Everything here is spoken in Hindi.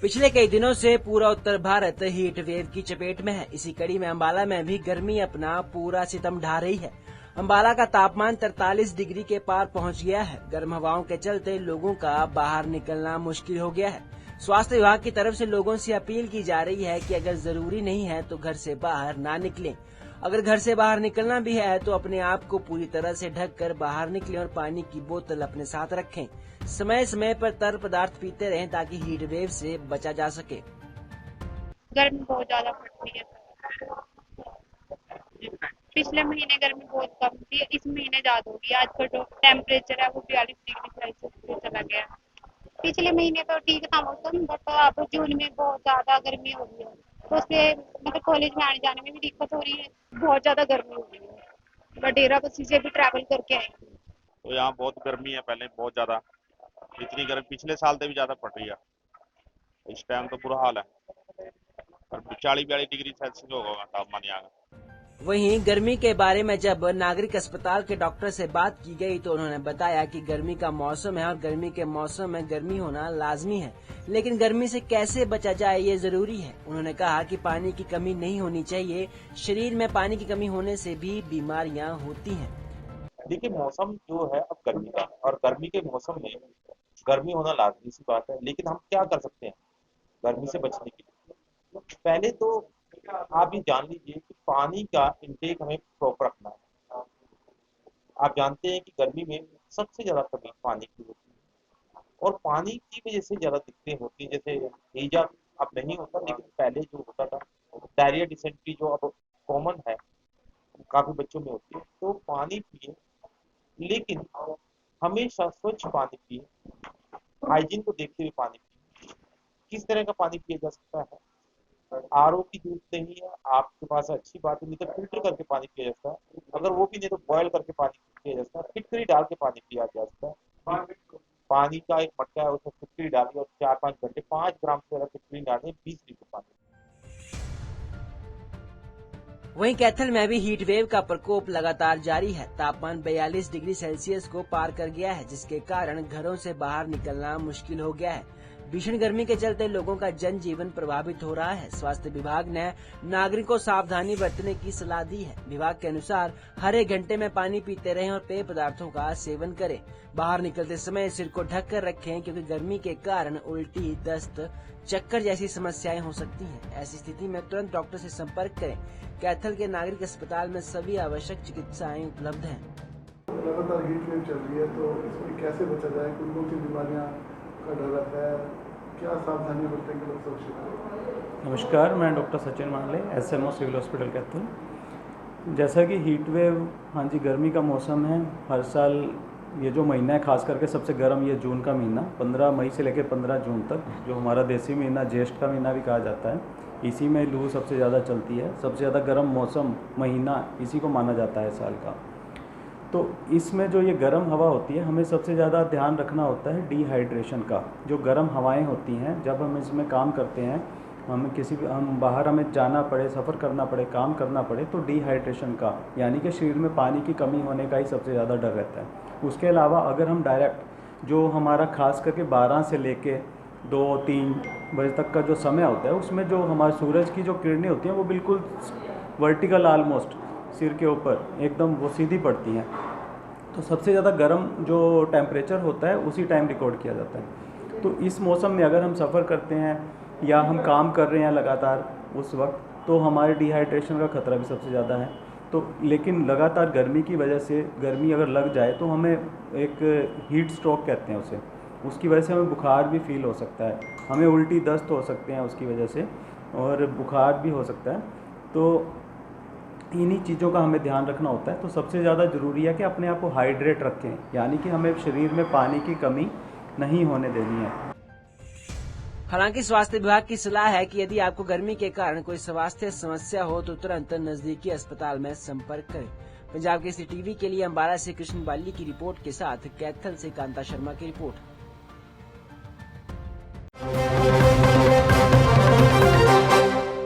पिछले कई दिनों से पूरा उत्तर भारत हीट वेव की चपेट में है। इसी कड़ी में अम्बाला में भी गर्मी अपना पूरा सितम ढा रही है। अम्बाला का तापमान 43 डिग्री के पार पहुंच गया है। गर्म हवाओं के चलते लोगों का बाहर निकलना मुश्किल हो गया है। स्वास्थ्य विभाग की तरफ से लोगों से अपील की जा रही है कि अगर जरूरी नहीं है तो घर से बाहर ना निकलें। अगर घर से बाहर निकलना भी है तो अपने आप को पूरी तरह से ढक कर बाहर निकलें और पानी की बोतल अपने साथ रखें। समय समय पर तरल पदार्थ पीते रहें ताकि हीट वेव से बचा जा सके। गर्मी बहुत ज्यादा पड़ रही है। पिछले महीने गर्मी बहुत कम थी, इस महीने ज्यादा होगी। आज का जो टेम्परेचर है वो 42 डिग्री सेल्सियस पे चला गया है। पिछले महीने तो ठीक था मौसम, बट अब जून में बहुत ज्यादा गर्मी हो रही है, तो उससे मतलब कॉलेज में आने जाने में भी दिक्कत हो रही है। बहुत ज्यादा गर्मी हो रही है। बडेरा बसी से भी ट्रैवल करके आए। तो यहाँ बहुत गर्मी है, पहले बहुत ज्यादा, इतनी गर्मी पिछले साल से भी ज्यादा पड़ रही है। इस टाइम तो बुरा हाल है, और 40-42 डिग्री सेल्सियस होगा तापमान यहाँ का। वहीं गर्मी के बारे में जब नागरिक अस्पताल के डॉक्टर से बात की गई तो उन्होंने बताया कि गर्मी का मौसम है और गर्मी के मौसम में गर्मी होना लाजमी है, लेकिन गर्मी से कैसे बचा जाए ये जरूरी है। उन्होंने कहा कि पानी की कमी नहीं होनी चाहिए। शरीर में पानी की कमी होने से भी बीमारियां होती हैं। देखिए, मौसम जो है अब गर्मी का, और गर्मी के मौसम में गर्मी होना लाजमी सी बात है, लेकिन हम क्या कर सकते हैं गर्मी से बचने के लिए? पहले तो आप ये जान लीजिए कि पानी का इंटेक हमें प्रॉपर रखना है। आप जानते हैं कि गर्मी में सबसे ज्यादा कमी पानी की होती है, और पानी की वजह से ज्यादा दिक्कतें होती हैं। जैसे हैजा अब नहीं होता, लेकिन पहले जो होता था डायरिया, डिसेंट्री जो अब कॉमन है, काफी बच्चों में होती है। तो पानी पिए, लेकिन हमेशा स्वच्छ पानी पिए, हाइजीन को देखते हुए पानी पिए। किस तरह का पानी पिया जा सकता है? आरओ की जरूरत नहीं है, आपके पास अच्छी बात है, नहीं तो फिल्टर करके पानी पिया जा सकता है। अगर वो भी नहीं तो बॉयल करके पानी पिया जा सकता है। फिटकरी डाल के पानी पिया जा सकता है। पानी का एक मटका है, उसमें फिटकरी डालिए और 4-5 घंटे 5 ग्राम से ज्यादा फिटकरी डालिए, 20 लीटर पानी। वहीं कैथल में भी हीट वेव का प्रकोप लगातार जारी है। तापमान 42 डिग्री सेल्सियस को पार कर गया है, जिसके कारण घरों से बाहर निकलना मुश्किल हो गया है। भीषण गर्मी के चलते लोगों का जनजीवन प्रभावित हो रहा है। स्वास्थ्य विभाग ने नागरिकों को सावधानी बरतने की सलाह दी है। विभाग के अनुसार हर 1 घंटे में पानी पीते रहें और पेय पदार्थों का सेवन करें। बाहर निकलते समय सिर को ढक कर रखें, क्योंकि गर्मी के कारण उल्टी, दस्त, चक्कर जैसी समस्याएं हो सकती हैं। ऐसी स्थिति में तुरंत डॉक्टर से संपर्क करें। कैथल के नागरिक अस्पताल में सभी आवश्यक चिकित्साएं उपलब्ध हैं। लगातार हीट वेव चल रही है, तो इसमें कैसे बचा जाए? कौन सी बीमारियां का डर रहता है? क्या सावधानी बरतें कि लोग सुरक्षित रहें? नमस्कार, मैं डॉक्टर सचिन मानले, एसएमओ सिविल हॉस्पिटल कैथल। जैसा कि हीट वेव, हाँ जी, गर्मी का मौसम है। हर साल ये जो महीना है, खास करके सबसे गर्म ये जून का महीना, 15 मई से लेकर 15 जून तक, जो हमारा देसी महीना, ज्येष्ठ का महीना भी कहा जाता है, इसी में लू सबसे ज़्यादा चलती है। सबसे ज़्यादा गर्म मौसम महीना इसी को माना जाता है साल का। तो इसमें जो ये गर्म हवा होती है, हमें सबसे ज़्यादा ध्यान रखना होता है डिहाइड्रेशन का। जो गर्म हवाएं होती हैं, जब हम इसमें काम करते हैं, हम बाहर हमें जाना पड़े, सफ़र करना पड़े, काम करना पड़े, तो डिहाइड्रेशन का, यानी कि शरीर में पानी की कमी होने का ही सबसे ज़्यादा डर रहता है। उसके अलावा अगर हम डायरेक्ट जो हमारा खास करके 12 से लेके 2-3 बजे तक का जो समय होता है, उसमें जो हमारे सूरज की जो किरणें होती हैं वो बिल्कुल वर्टिकल, ऑलमोस्ट सिर के ऊपर एकदम वो सीधी पड़ती हैं। तो सबसे ज़्यादा गर्म जो टेम्परेचर होता है उसी टाइम रिकॉर्ड किया जाता है। तो इस मौसम में अगर हम सफ़र करते हैं या हम काम कर रहे हैं लगातार उस वक्त, तो हमारे डिहाइड्रेशन का खतरा भी सबसे ज़्यादा है। तो लेकिन लगातार गर्मी की वजह से, गर्मी अगर लग जाए तो हमें एक हीट स्ट्रोक कहते हैं उसे, उसकी वजह से हमें बुखार भी फील हो सकता है, हमें उल्टी, दस्त हो सकते हैं उसकी वजह से, और बुखार भी हो सकता है। तो इन्हीं चीज़ों का हमें ध्यान रखना होता है। तो सबसे ज़्यादा ज़रूरी है कि अपने आप को हाइड्रेट रखें, यानी कि हमें शरीर में पानी की कमी नहीं होने देनी है। हालांकि स्वास्थ्य विभाग की सलाह है कि यदि आपको गर्मी के कारण कोई स्वास्थ्य समस्या हो तो तुरंत नजदीकी अस्पताल में संपर्क करें। पंजाब केसरी टीवी के लिए अम्बाला से कृष्ण बाली की रिपोर्ट के साथ कैथल से कांता शर्मा की रिपोर्ट।